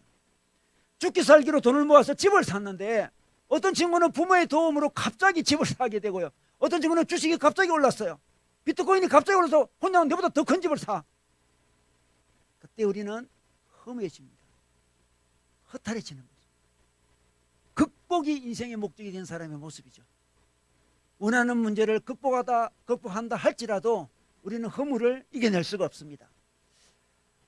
죽기 살기로 돈을 모아서 집을 샀는데 어떤 친구는 부모의 도움으로 갑자기 집을 사게 되고요. 어떤 친구는 주식이 갑자기 올랐어요. 비트코인이 갑자기 올라서 혼자 내보다 더 큰 집을 사. 그때 우리는 허무해집니다. 허탈해지는 거죠. 극복이 인생의 목적이 된 사람의 모습이죠. 원하는 문제를 극복한다 할지라도 우리는 허물을 이겨낼 수가 없습니다.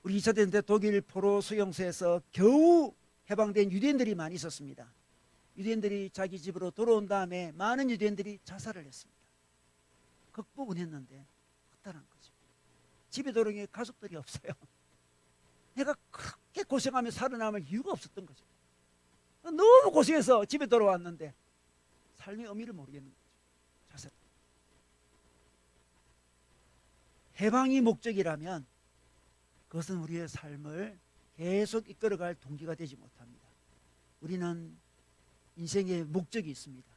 우리 2차 대전 때 독일 포로 수용소에서 겨우 해방된 유대인들이 많이 있었습니다. 유대인들이 자기 집으로 돌아온 다음에 많은 유대인들이 자살을 했습니다. 극복은 했는데 허탈한 거죠. 집에 돌아오니 가족들이 없어요. 내가 그렇게 고생하며 살아남을 이유가 없었던 거죠. 너무 고생해서 집에 돌아왔는데 삶의 의미를 모르겠는 거죠. 자살. 해방이 목적이라면 그것은 우리의 삶을 계속 이끌어갈 동기가 되지 못합니다. 우리는 인생의 목적이 있습니다.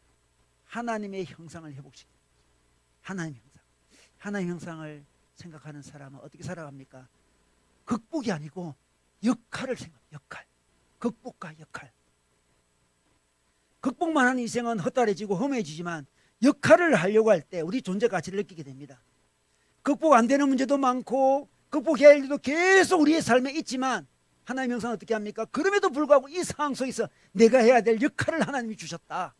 하나님의 형상을 회복시키는 거죠. 하나님 형상을 생각하는 사람은 어떻게 살아갑니까? 극복이 아니고 역할을 생각합니다. 역할. 극복과 역할. 극복만 하는 인생은 헛다해지고 허무해지지만 역할을 하려고 할 때 우리 존재 가치를 느끼게 됩니다. 극복 안 되는 문제도 많고 극복해야 할 일도 계속 우리의 삶에 있지만 하나님의 형상은 어떻게 합니까? 그럼에도 불구하고 이 상황 속에서 내가 해야 될 역할을 하나님이 주셨다.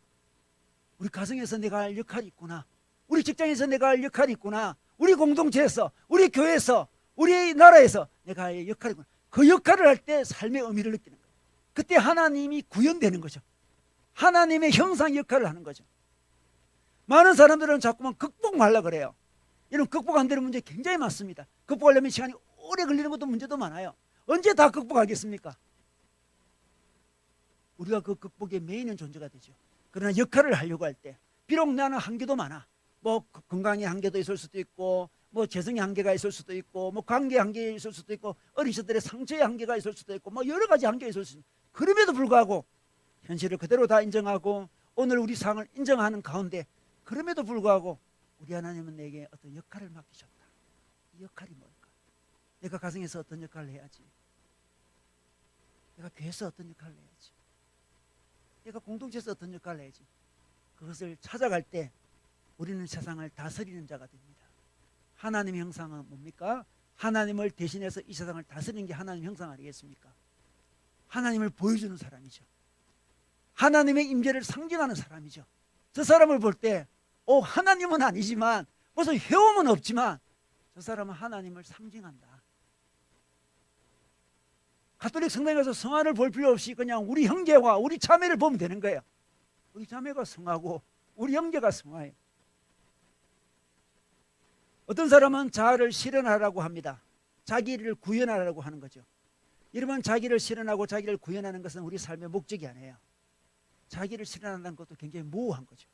우리 가정에서 내가 할 역할이 있구나. 우리 직장에서 내가 할 역할이 있구나. 우리 공동체에서, 우리 교회에서, 우리 나라에서 내가 할 역할이 있구나. 그 역할을 할 때 삶의 의미를 느끼는 거예요. 그때 하나님이 구현되는 거죠. 하나님의 형상 역할을 하는 거죠. 많은 사람들은 자꾸만 극복만 하려고 그래요. 이런 극복 안 되는 문제 굉장히 많습니다. 극복하려면 시간이 오래 걸리는 것도 문제도 많아요. 언제 다 극복하겠습니까? 우리가 그 극복의 메인은 존재가 되죠. 그러나 역할을 하려고 할 때 비록 나는 한계도 많아. 뭐 건강의 한계도 있을 수도 있고 뭐 재성의 한계가 있을 수도 있고 뭐 관계의 한계가 있을 수도 있고 어린 시절의 상처의 한계가 있을 수도 있고 뭐 여러 가지 한계가 있을 수 있고 그럼에도 불구하고 현실을 그대로 다 인정하고 오늘 우리 상을 인정하는 가운데 그럼에도 불구하고 우리 하나님은 내게 어떤 역할을 맡기셨다. 이 역할이 뭘까? 내가 가정에서 어떤 역할을 해야지. 내가 교회에서 어떤 역할을 해야지. 내가 공동체에서 어떤 역할을 해야지. 그것을 찾아갈 때 우리는 세상을 다스리는 자가 됩니다. 하나님의 형상은 뭡니까? 하나님을 대신해서 이 세상을 다스리는 게 하나님의 형상 아니겠습니까? 하나님을 보여주는 사람이죠. 하나님의 임재를 상징하는 사람이죠. 저 사람을 볼 때 하나님은 아니지만 무슨 회음은 없지만 저 사람은 하나님을 상징한다. 가톨릭 성당에 가서 성화를 볼 필요 없이 그냥 우리 형제와 우리 자매를 보면 되는 거예요. 우리 자매가 성하고 우리 형제가 성화해요. 어떤 사람은 자아를 실현하라고 합니다. 자기를 구현하라고 하는 거죠. 여러분, 자기를 실현하고 자기를 구현하는 것은 우리 삶의 목적이 아니에요. 자기를 실현한다는 것도 굉장히 모호한 거죠.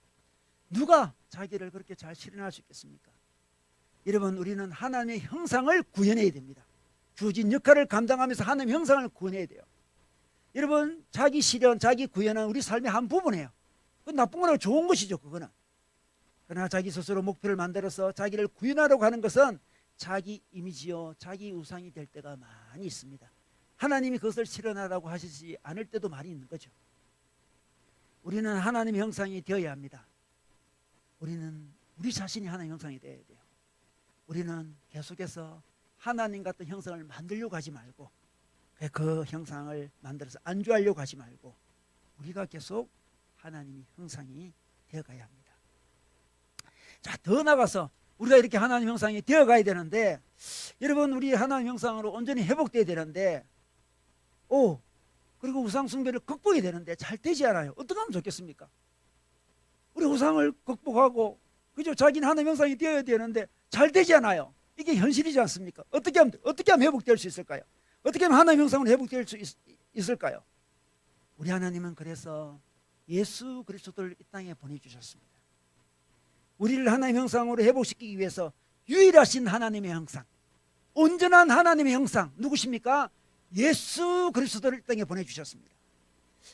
누가 자기를 그렇게 잘 실현할 수 있겠습니까? 여러분, 우리는 하나님의 형상을 구현해야 됩니다. 주어진 역할을 감당하면서 하나님의 형상을 구현해야 돼요. 여러분, 자기 실현, 자기 구현은 우리 삶의 한 부분이에요. 그건 나쁜 거나 좋은 것이죠, 그거는. 그러나 자기 스스로 목표를 만들어서 자기를 구현하려고 하는 것은 자기 이미지요, 자기 우상이 될 때가 많이 있습니다. 하나님이 그것을 실현하라고 하시지 않을 때도 많이 있는 거죠. 우리는 하나님의 형상이 되어야 합니다. 우리는 우리 자신이 하나님의 형상이 되어야 돼요. 우리는 계속해서 하나님 같은 형상을 만들려고 하지 말고 그 형상을 만들어서 안주하려고 하지 말고 우리가 계속 하나님의 형상이 되어가야 합니다. 자, 더 나가서 우리가 이렇게 하나님 형상이 되어가야 되는데 여러분, 우리 하나님 형상으로 온전히 회복돼야 되는데 그리고 우상 숭배를 극복해야 되는데 잘 되지 않아요. 어떻게 하면 좋겠습니까? 우리 우상을 극복하고 그죠? 자기는 하나님 형상이 되어야 되는데 잘 되지 않아요. 이게 현실이지 않습니까? 어떻게 하면 회복될 수 있을까요? 어떻게 하면 하나님 형상으로 회복될 수 있을까요? 우리 하나님은 그래서 예수 그리스도를 이 땅에 보내주셨습니다. 우리를 하나님 형상으로 회복시키기 위해서 유일하신 하나님의 형상, 온전한 하나님의 형상 누구십니까? 예수 그리스도를 이 땅에 보내주셨습니다.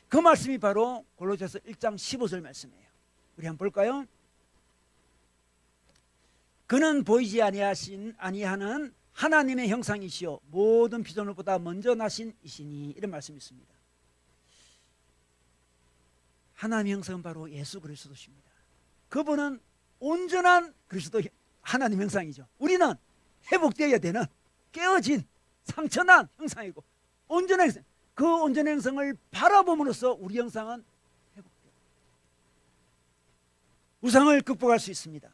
그 말씀이 바로 골로새서 1장 15절 말씀이에요. 우리 한번 볼까요? 그는 보이지 아니하는 하나님의 형상이시요 모든 피조물보다 먼저 나신 이시니, 이런 말씀이 있습니다. 하나님의 형상은 바로 예수 그리스도십니다. 그분은 온전한 그리스도 하나님 형상이죠. 우리는 회복되어야 되는 깨어진 상처난 형상이고 온전한 형상, 그 온전한 형상을 바라봄으로써 우리 형상은 회복돼요. 우상을 극복할 수 있습니다.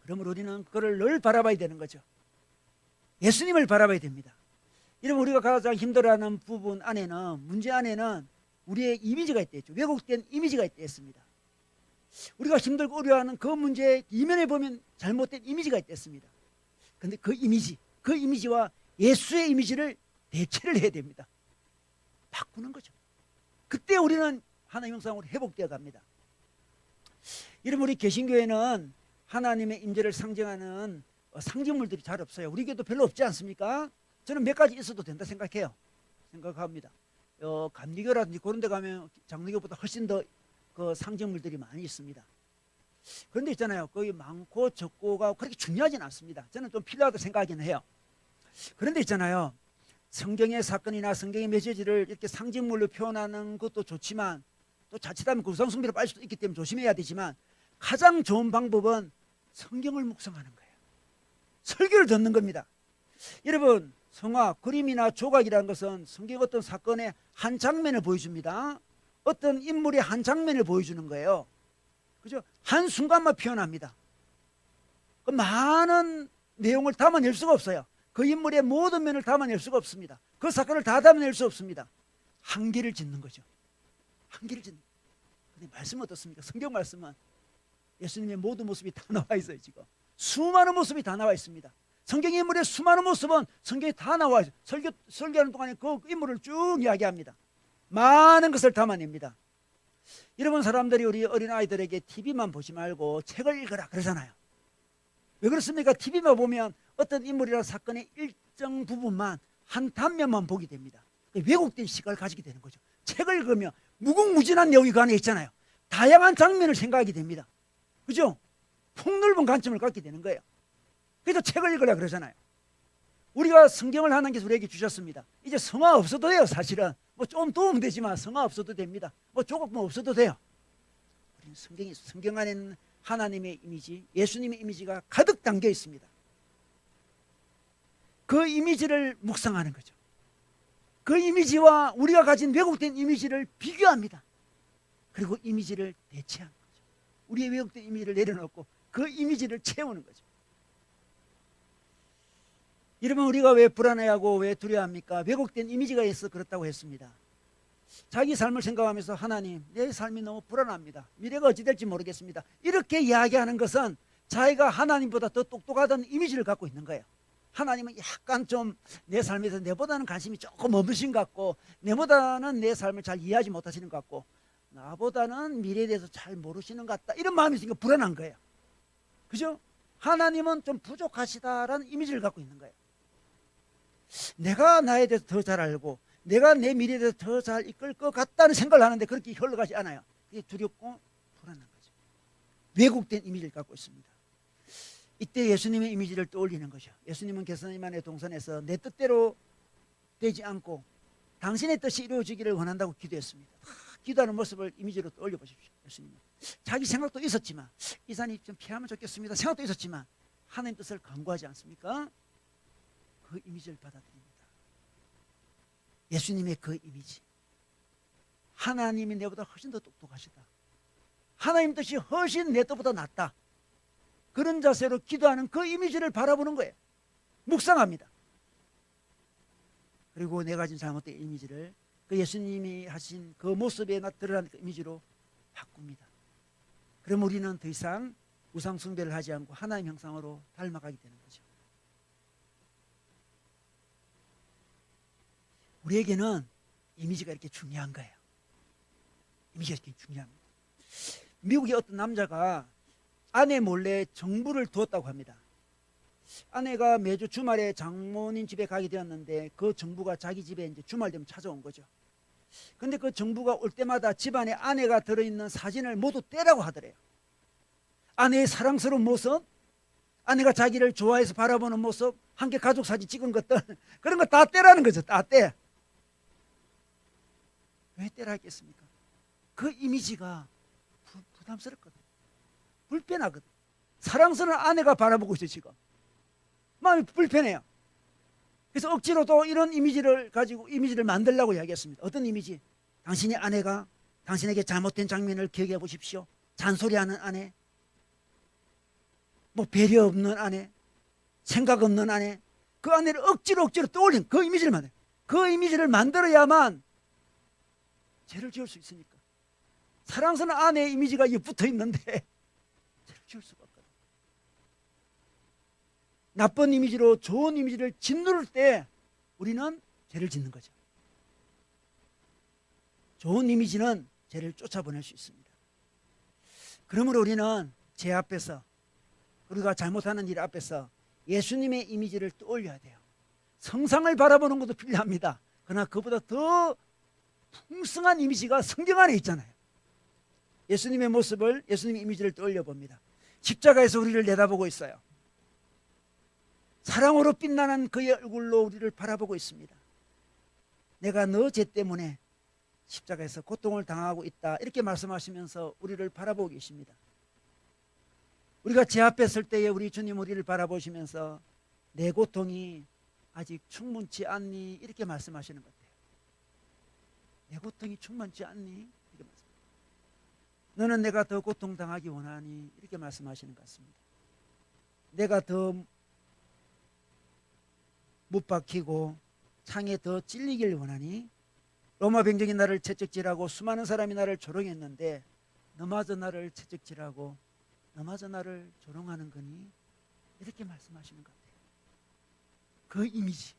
그러므로 우리는 그걸 늘 바라봐야 되는 거죠. 예수님을 바라봐야 됩니다. 이러면 우리가 가장 힘들어하는 부분 안에는, 문제 안에는 우리의 이미지가 있대죠. 왜곡된 이미지가 있댔습니다. 우리가 힘들고 어려워하는 그 문제의 이면에 보면 잘못된 이미지가 있댔습니다. 그런데 그 이미지와 예수의 이미지를 대체를 해야 됩니다. 바꾸는 거죠. 그때 우리는 하나님 형상으로 회복되어 갑니다. 이러면 우리 개신교회는 하나님의 임재를 상징하는 상징물들이 잘 없어요. 우리 교회도 별로 없지 않습니까? 저는 몇 가지 있어도 된다 생각합니다. 감리교라든지 그런 데 가면 장로교보다 훨씬 더 그 상징물들이 많이 있습니다. 그런데 있잖아요, 거기 많고 적고가 그렇게 중요하진 않습니다. 저는 좀 필요하다고 생각하기는 해요. 그런데 있잖아요, 성경의 사건이나 성경의 메시지를 이렇게 상징물로 표현하는 것도 좋지만 또 자칫하면 그 우상숭배로 빠질 수도 있기 때문에 조심해야 되지만 가장 좋은 방법은 성경을 묵상하는 거예요. 설교를 듣는 겁니다. 여러분, 성화, 그림이나 조각이라는 것은 성경 어떤 사건의 한 장면을 보여줍니다. 어떤 인물의 한 장면을 보여주는 거예요. 그죠? 한 순간만 표현합니다. 그 많은 내용을 담아낼 수가 없어요. 그 인물의 모든 면을 담아낼 수가 없습니다. 그 사건을 다 담아낼 수 없습니다. 한계를 짓는 거죠. 한계를 짓는. 근데 말씀은 어떻습니까? 성경 말씀은 예수님의 모든 모습이 다 나와 있어요. 지금 수많은 모습이 다 나와 있습니다. 성경의 인물의 수많은 모습은 성경에 다 나와 있어요. 설교하는 동안에 그 인물을 쭉 이야기합니다. 많은 것을 담아냅니다. 여러분, 사람들이 우리 어린아이들에게 TV만 보지 말고 책을 읽어라 그러잖아요. 왜 그렇습니까? TV만 보면 어떤 인물이나 사건의 일정 부분만 한 단면만 보게 됩니다. 왜곡된 시각을 가지게 되는 거죠. 책을 읽으면 무궁무진한 내용이 그 안에 있잖아요. 다양한 장면을 생각하게 됩니다. 그죠? 폭넓은 관점을 갖게 되는 거예요. 그래서 책을 읽으라 그러잖아요. 우리가 성경을 하나님께서 우리에게 주셨습니다. 이제 성화 없어도 돼요. 사실은 뭐 좀 도움 되지만 성화 없어도 됩니다. 뭐 조금 없어도 돼요. 우리는 성경 안에는 하나님의 이미지, 예수님의 이미지가 가득 담겨 있습니다. 그 이미지를 묵상하는 거죠. 그 이미지와 우리가 가진 왜곡된 이미지를 비교합니다. 그리고 이미지를 대체하는 거죠. 우리의 왜곡된 이미지를 내려놓고 그 이미지를 채우는 거죠. 여러분, 우리가 왜 불안해하고 왜 두려워합니까? 왜곡된 이미지가 있어 그렇다고 했습니다. 자기 삶을 생각하면서 하나님, 내 삶이 너무 불안합니다. 미래가 어찌 될지 모르겠습니다. 이렇게 이야기하는 것은 자기가 하나님보다 더 똑똑하다는 이미지를 갖고 있는 거예요. 하나님은 약간 좀 내 삶에서 내보다는 관심이 조금 없으신 것 같고, 내보다는 내 삶을 잘 이해하지 못하시는 것 같고, 나보다는 미래에 대해서 잘 모르시는 것 같다, 이런 마음이 있으니까 불안한 거예요. 그죠? 하나님은 좀 부족하시다라는 이미지를 갖고 있는 거예요. 내가 나에 대해서 더 잘 알고 내가 내 미래에 대해서 더 잘 이끌 것 같다는 생각을 하는데 그렇게 흘러가지 않아요. 그게 두렵고 불안한 거죠. 왜곡된 이미지를 갖고 있습니다. 이때 예수님의 이미지를 떠올리는 거죠. 예수님은 겟세마네 동산에서 내 뜻대로 되지 않고 당신의 뜻이 이루어지기를 원한다고 기도했습니다. 기도하는 모습을 이미지로 떠올려 보십시오. 예수님은 자기 생각도 있었지만, 이 산이 좀 피하면 좋겠습니다 생각도 있었지만 하나님 뜻을 간구하지 않습니까? 그 이미지를 받아들입니다. 예수님의 그 이미지, 하나님이 내보다 훨씬 더 똑똑하시다, 하나님 뜻이 훨씬 내 뜻보다 낫다, 그런 자세로 기도하는 그 이미지를 바라보는 거예요. 묵상합니다. 그리고 내가 가진 잘못된 이미지를 그 예수님이 하신 그 모습에 드러나는 그 이미지로 바꿉니다. 그럼 우리는 더 이상 우상 숭배를 하지 않고 하나님 형상으로 닮아가게 되는 거죠. 우리에게는 이미지가 이렇게 중요한 거예요. 이미지가 이렇게 중요합니다. 미국의 어떤 남자가 아내 몰래 정부를 두었다고 합니다. 아내가 매주 주말에 장모님 집에 가게 되었는데 그 정부가 자기 집에 이제 주말 되면 찾아온 거죠. 근데 그 정부가 올 때마다 집안에 아내가 들어있는 사진을 모두 떼라고 하더래요. 아내의 사랑스러운 모습, 아내가 자기를 좋아해서 바라보는 모습, 함께 가족 사진 찍은 것들, 그런 거 다 떼라는 거죠. 다 떼. 왜 떼라 했겠습니까? 그 이미지가 부담스럽거든. 불편하거든. 사랑스러운 아내가 바라보고 있어요. 지금 마음이 불편해요. 그래서 억지로도 이런 이미지를 가지고 이미지를 만들려고 이야기했습니다. 어떤 이미지? 당신의 아내가 당신에게 잘못된 장면을 기억해 보십시오. 잔소리하는 아내, 뭐 배려 없는 아내, 생각 없는 아내, 그 아내를 억지로 떠올린 그 이미지를 만들어요. 그 이미지를 만들어야만 죄를 지을 수 있으니까. 사랑스러운 아내의 이미지가 붙어 있는데 죄를 지을 수가 없거든. 나쁜 이미지로 좋은 이미지를 짓누를 때 우리는 죄를 짓는 거죠. 좋은 이미지는 죄를 쫓아보낼 수 있습니다. 그러므로 우리는 죄 앞에서, 우리가 잘못하는 일 앞에서 예수님의 이미지를 떠올려야 돼요. 성상을 바라보는 것도 필요합니다. 그러나 그보다 더 풍성한 이미지가 성경 안에 있잖아요. 예수님의 모습을, 예수님의 이미지를 떠올려 봅니다. 십자가에서 우리를 내다보고 있어요. 사랑으로 빛나는 그의 얼굴로 우리를 바라보고 있습니다. 내가 너 죄 때문에 십자가에서 고통을 당하고 있다, 이렇게 말씀하시면서 우리를 바라보고 계십니다. 우리가 죄 앞에 설 때에 우리 주님 우리를 바라보시면서 내 고통이 아직 충분치 않니, 이렇게 말씀하시는 것 같아요. 내 고통이 충분치 않니, 이렇게 말씀. 너는 내가 더 고통당하기 원하니, 이렇게 말씀하시는 것 같습니다. 내가 더 못 박히고 창에 더 찔리길 원하니? 로마 병정이 나를 채찍질하고 수많은 사람이 나를 조롱했는데 너마저 나를 채찍질하고 너마저 나를 조롱하는 거니? 이렇게 말씀하시는 것 같아요. 그 이미지,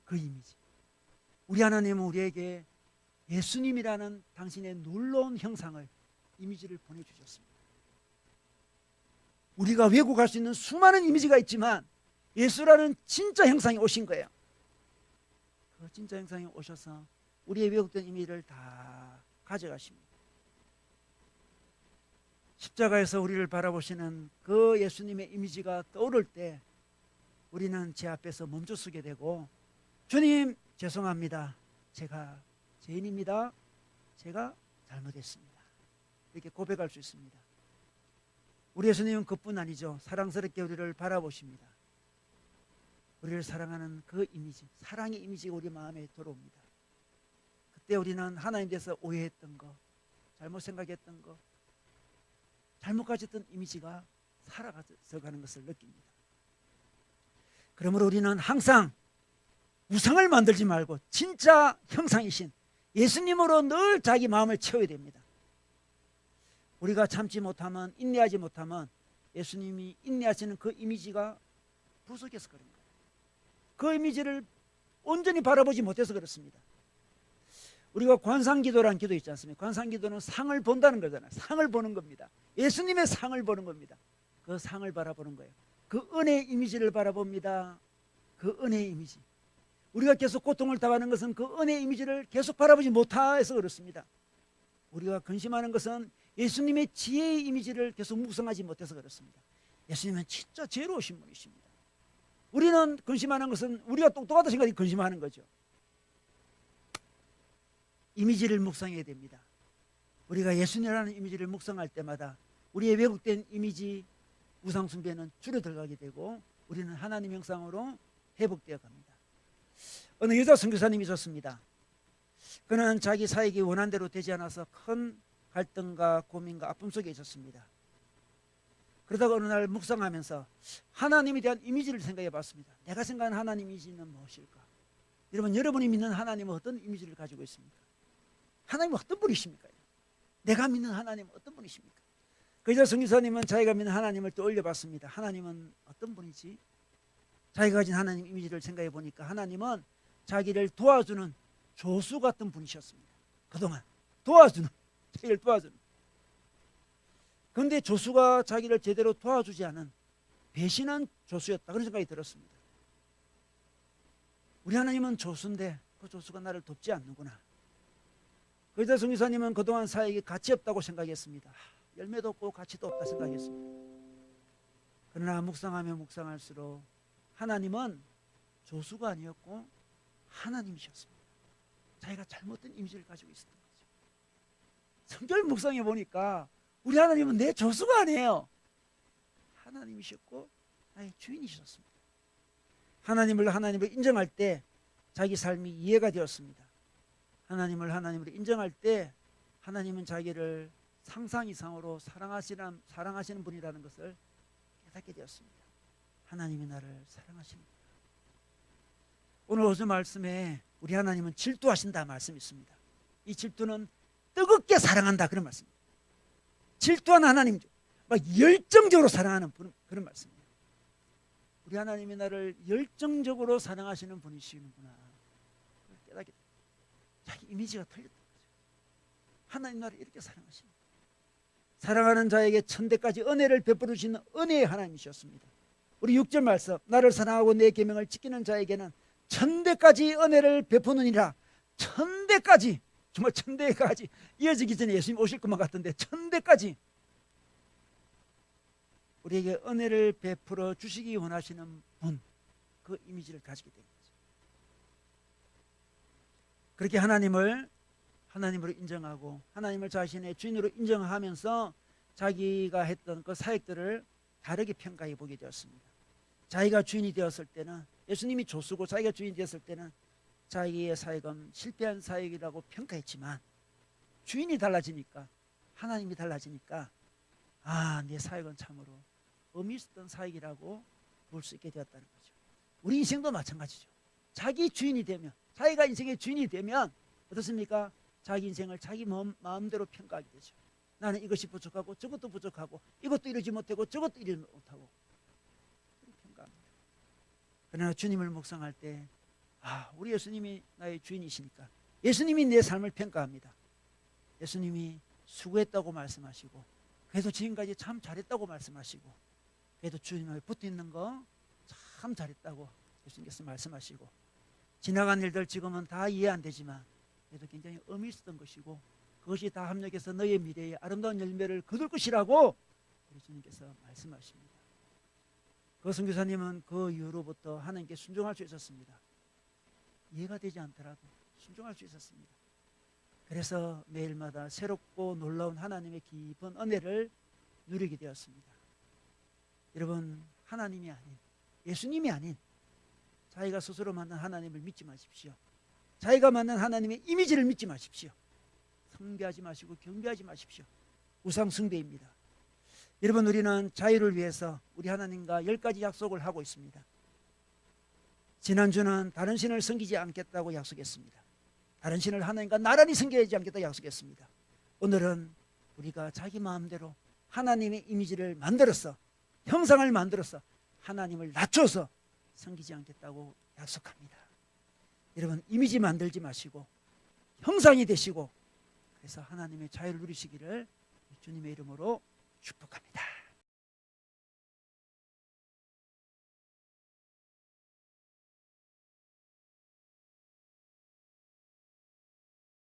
그 이미지. 우리 하나님은 우리에게 예수님이라는 당신의 놀라운 형상을, 이미지를 보내주셨습니다. 우리가 왜곡할 수 있는 수많은 이미지가 있지만 예수라는 진짜 형상이 오신 거예요. 그 진짜 형상이 오셔서 우리의 왜곡된 이미지를 다 가져가십니다. 십자가에서 우리를 바라보시는 그 예수님의 이미지가 떠오를 때 우리는 제 앞에서 멈춰서게 되고, 주님 죄송합니다, 제가 죄인입니다, 제가 잘못했습니다, 이렇게 고백할 수 있습니다. 우리 예수님은 그뿐 아니죠. 사랑스럽게 우리를 바라보십니다. 우리를 사랑하는 그 이미지, 사랑의 이미지가 우리 마음에 들어옵니다. 그때 우리는 하나님 대해서 오해했던 거, 잘못 생각했던 거, 잘못 가졌던 이미지가 사라져가는 것을 느낍니다. 그러므로 우리는 항상 우상을 만들지 말고 진짜 형상이신 예수님으로 늘 자기 마음을 채워야 됩니다. 우리가 참지 못하면, 인내하지 못하면 예수님이 인내하시는 그 이미지가 부족해서 그런 거예요. 그 이미지를 온전히 바라보지 못해서 그렇습니다. 우리가 관상기도라는 기도 있지 않습니까? 관상기도는 상을 본다는 거잖아요. 상을 보는 겁니다. 예수님의 상을 보는 겁니다. 그 상을 바라보는 거예요. 그 은혜의 이미지를 바라봅니다. 그 은혜의 이미지. 우리가 계속 고통을 당하는 것은 그 은혜의 이미지를 계속 바라보지 못해서 그렇습니다. 우리가 근심하는 것은 예수님의 지혜의 이미지를 계속 묵상하지 못해서 그렇습니다. 예수님은 진짜 지혜로우신 분이십니다. 우리는 근심하는 것은 우리가 똑똑하다 생각이 근심하는 거죠. 이미지를 묵상해야 됩니다. 우리가 예수님이라는 이미지를 묵상할 때마다 우리의 왜곡된 이미지, 우상 숭배는 줄어들어가게 되고 우리는 하나님 형상으로 회복되어 갑니다. 어느 여자 선교사님이 있었습니다. 그는 자기 사역이 원한대로 되지 않아서 큰 갈등과 고민과 아픔 속에 있었습니다. 그러다가 어느 날 묵상하면서 하나님에 대한 이미지를 생각해 봤습니다. 내가 생각하는 하나님 이미지는 무엇일까? 여러분, 여러분이 믿는 하나님은 어떤 이미지를 가지고 있습니까? 하나님은 어떤 분이십니까? 내가 믿는 하나님은 어떤 분이십니까? 그 여자 선교사님은 자기가 믿는 하나님을 떠올려 봤습니다. 하나님은 어떤 분이지? 자기가 가진 하나님 이미지를 생각해 보니까 하나님은 자기를 도와주는 조수 같은 분이셨습니다. 그동안 자기를 도와주는. 그런데 조수가 자기를 제대로 도와주지 않은 배신한 조수였다, 그런 생각이 들었습니다. 우리 하나님은 조수인데 그 조수가 나를 돕지 않는구나. 그 여자 선교사님은 그동안 사역이 가치 없다고 생각했습니다. 열매도 없고 가치도 없다 생각했습니다. 그러나 묵상하면 묵상할수록 하나님은 조수가 아니었고 하나님이셨습니다. 자기가 잘못된 이미지를 가지고 있었던 거죠. 성경을 묵상해 보니까 우리 하나님은 내 조수가 아니에요. 하나님이셨고 나의 주인이셨습니다. 하나님을 인정할 때 자기 삶이 이해가 되었습니다. 하나님으로 인정할 때 하나님은 자기를 상상 이상으로 사랑하시는 분이라는 것을 깨닫게 되었습니다. 하나님이 나를 사랑하시는구나. 오늘 오늘 말씀에 우리 하나님은 질투하신다 말씀이 있습니다. 이 질투는 뜨겁게 사랑한다, 그런 말씀입니다. 질투하는 하나님, 막 열정적으로 사랑하는 그런 말씀이에요. 우리 하나님이 나를 열정적으로 사랑하시는 분이시는구나, 그걸 깨닫게 됩니다. 자기 이미지가 틀렸던 거죠. 하나님 나를 이렇게 사랑하십니다. 사랑하는 자에게 천대까지 은혜를 베풀어 주시는 은혜의 하나님이셨습니다. 우리 6절 말씀, 나를 사랑하고 내 계명을 지키는 자에게는 천대까지 은혜를 베푸느니라. 천대까지, 정말 천대까지, 이어지기 전에 예수님 오실 것만 같은데 천대까지 우리에게 은혜를 베풀어 주시기 원하시는 분, 그 이미지를 가지게 된 거죠. 그렇게 하나님으로 인정하고 하나님을 자신의 주인으로 인정하면서 자기가 했던 그 사역들을 다르게 평가해 보게 되었습니다. 자기가 주인이 되었을 때는, 예수님이 조수고 자기가 주인이 되었을 때는 자기의 사역은 실패한 사역이라고 평가했지만 주인이 달라지니까, 하나님이 달라지니까 내 사역은 참으로 의미 있었던 사역이라고 볼 수 있게 되었다는 거죠. 우리 인생도 마찬가지죠. 자기 주인이 되면, 자기가 인생의 주인이 되면 어떻습니까? 자기 인생을 자기 마음대로 평가하게 되죠. 나는 이것이 부족하고 저것도 부족하고 이것도 이루지 못하고 저것도 이루지 못하고 평가합니다. 그러나 주님을 묵상할 때 우리 예수님이 나의 주인이시니까 예수님이 내 삶을 평가합니다. 예수님이 수고했다고 말씀하시고, 그래도 지금까지 참 잘했다고 말씀하시고, 그래도 주님에 붙어 있는 거 참 잘했다고 예수님께서 말씀하시고, 지나간 일들 지금은 다 이해 안 되지만 그래도 굉장히 의미 있었던 것이고, 그것이 다 합력해서 너의 미래에 아름다운 열매를 거둘 것이라고 우리 주님께서 말씀하십니다. 그 선교사님은 그 이후로부터 하나님께 순종할 수 있었습니다. 이해가 되지 않더라도 순종할 수 있었습니다. 그래서 매일마다 새롭고 놀라운 하나님의 깊은 은혜를 누리게 되었습니다. 여러분, 하나님이 아닌, 예수님이 아닌 자기가 스스로 만든 하나님을 믿지 마십시오. 자기가 만든 하나님의 이미지를 믿지 마십시오. 숭배하지 마시고 경배하지 마십시오. 우상 숭배입니다. 여러분, 우리는 자유를 위해서 우리 하나님과 10가지 약속을 하고 있습니다. 지난주는 다른 신을 섬기지 않겠다고 약속했습니다. 다른 신을 하나님과 나란히 섬기지 않겠다고 약속했습니다. 오늘은 우리가 자기 마음대로 하나님의 이미지를 만들어서, 형상을 만들어서 하나님을 낮춰서 섬기지 않겠다고 약속합니다. 여러분, 이미지 만들지 마시고 형상이 되시고, 그래서 하나님의 자유를 누리시기를 주님의 이름으로 축복합니다.